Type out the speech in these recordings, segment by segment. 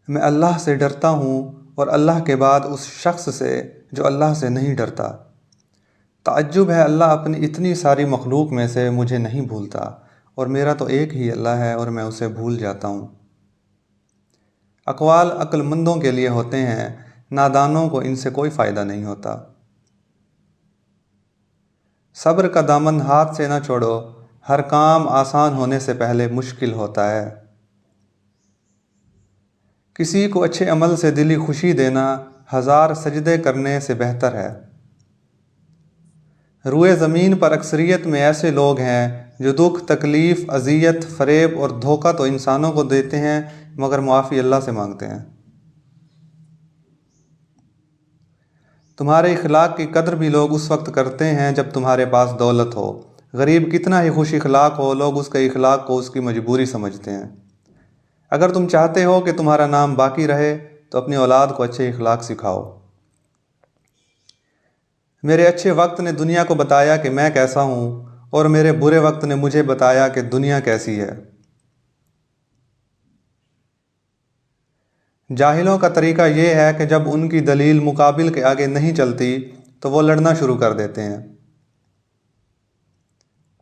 میں اللہ سے ڈرتا ہوں اور اللہ کے بعد اس شخص سے جو اللہ سے نہیں ڈرتا۔ تعجب ہے، اللہ اپنی اتنی ساری مخلوق میں سے مجھے نہیں بھولتا، اور میرا تو ایک ہی اللہ ہے اور میں اسے بھول جاتا ہوں۔ اقوال عقل مندوں کے لیے ہوتے ہیں، نادانوں کو ان سے کوئی فائدہ نہیں ہوتا۔ صبر کا دامن ہاتھ سے نہ چھوڑو، ہر کام آسان ہونے سے پہلے مشکل ہوتا ہے۔ کسی کو اچھے عمل سے دلی خوشی دینا 1000 سجدے کرنے سے بہتر ہے۔ روئے زمین پر اکثریت میں ایسے لوگ ہیں جو دکھ، تکلیف، اذیت، فریب اور دھوکہ تو انسانوں کو دیتے ہیں مگر معافی اللہ سے مانگتے ہیں۔ تمہارے اخلاق کی قدر بھی لوگ اس وقت کرتے ہیں جب تمہارے پاس دولت ہو۔ غریب کتنا ہی خوش اخلاق ہو، لوگ اس کے اخلاق کو اس کی مجبوری سمجھتے ہیں۔ اگر تم چاہتے ہو کہ تمہارا نام باقی رہے تو اپنی اولاد کو اچھے اخلاق سکھاؤ۔ میرے اچھے وقت نے دنیا کو بتایا کہ میں کیسا ہوں، اور میرے برے وقت نے مجھے بتایا کہ دنیا کیسی ہے۔ جاہلوں کا طریقہ یہ ہے کہ جب ان کی دلیل مقابل کے آگے نہیں چلتی تو وہ لڑنا شروع کر دیتے ہیں۔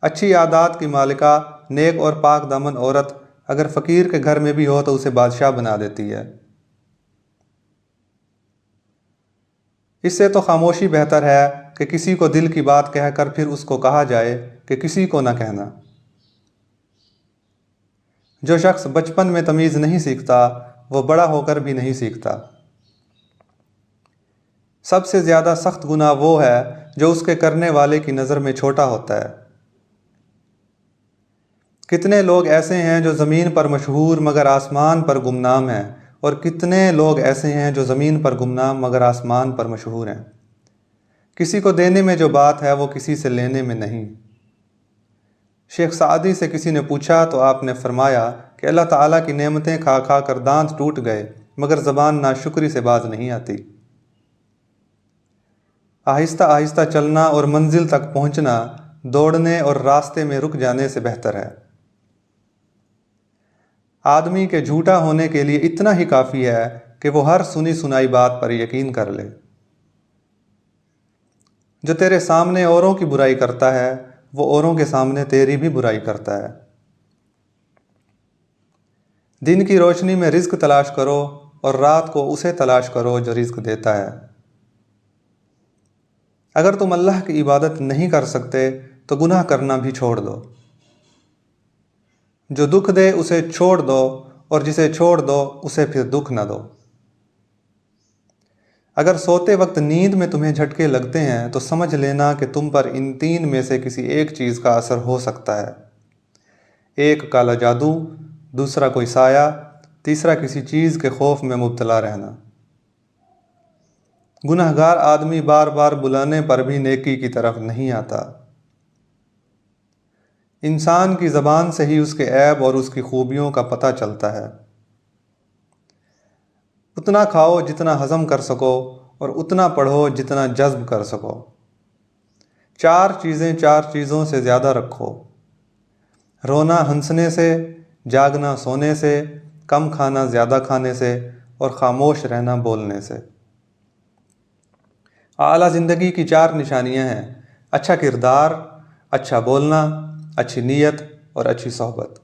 اچھی عادات کی مالکہ، نیک اور پاک دامن عورت اگر فقیر کے گھر میں بھی ہو تو اسے بادشاہ بنا دیتی ہے۔ اس سے تو خاموشی بہتر ہے کہ کسی کو دل کی بات کہہ کر پھر اس کو کہا جائے کہ کسی کو نہ کہنا۔ جو شخص بچپن میں تمیز نہیں سیکھتا وہ بڑا ہو کر بھی نہیں سیکھتا۔ سب سے زیادہ سخت گناہ وہ ہے جو اس کے کرنے والے کی نظر میں چھوٹا ہوتا ہے۔ کتنے لوگ ایسے ہیں جو زمین پر مشہور مگر آسمان پر گمنام ہیں، اور کتنے لوگ ایسے ہیں جو زمین پر گمنام مگر آسمان پر مشہور ہیں۔ کسی کو دینے میں جو بات ہے وہ کسی سے لینے میں نہیں۔ شیخ سعدی سے کسی نے پوچھا تو آپ نے فرمایا کہ اللہ تعالیٰ کی نعمتیں کھا کھا کر دانت ٹوٹ گئے مگر زبان ناشکری سے باز نہیں آتی۔ آہستہ آہستہ چلنا اور منزل تک پہنچنا دوڑنے اور راستے میں رک جانے سے بہتر ہے۔ آدمی کے جھوٹا ہونے کے لیے اتنا ہی کافی ہے کہ وہ ہر سنی سنائی بات پر یقین کر لے۔ جو تیرے سامنے اوروں کی برائی کرتا ہے وہ اوروں کے سامنے تیری بھی برائی کرتا ہے۔ دن کی روشنی میں رزق تلاش کرو اور رات کو اسے تلاش کرو جو رزق دیتا ہے۔ اگر تم اللہ کی عبادت نہیں کر سکتے تو گناہ کرنا بھی چھوڑ دو۔ جو دکھ دے اسے چھوڑ دو اور جسے چھوڑ دو اسے پھر دکھ نہ دو۔ اگر سوتے وقت نیند میں تمہیں جھٹکے لگتے ہیں تو سمجھ لینا کہ تم پر ان 3 میں سے کسی ایک چیز کا اثر ہو سکتا ہے۔ ایک کالا جادو، دوسرا کوئی سایہ، تیسرا کسی چیز کے خوف میں مبتلا رہنا۔ گناہگار آدمی بار بار بلانے پر بھی نیکی کی طرف نہیں آتا۔ انسان کی زبان سے ہی اس کے عیب اور اس کی خوبیوں کا پتہ چلتا ہے۔ اتنا کھاؤ جتنا ہضم کر سکو اور اتنا پڑھو جتنا جذب کر سکو۔ 4 چیزیں 4 چیزوں سے زیادہ رکھو: رونا ہنسنے سے، جاگنا سونے سے، کم کھانا زیادہ کھانے سے، اور خاموش رہنا بولنے سے۔ اعلیٰ زندگی کی 4 نشانیاں ہیں: اچھا کردار، اچھا بولنا، اچھی نیت اور اچھی صحبت۔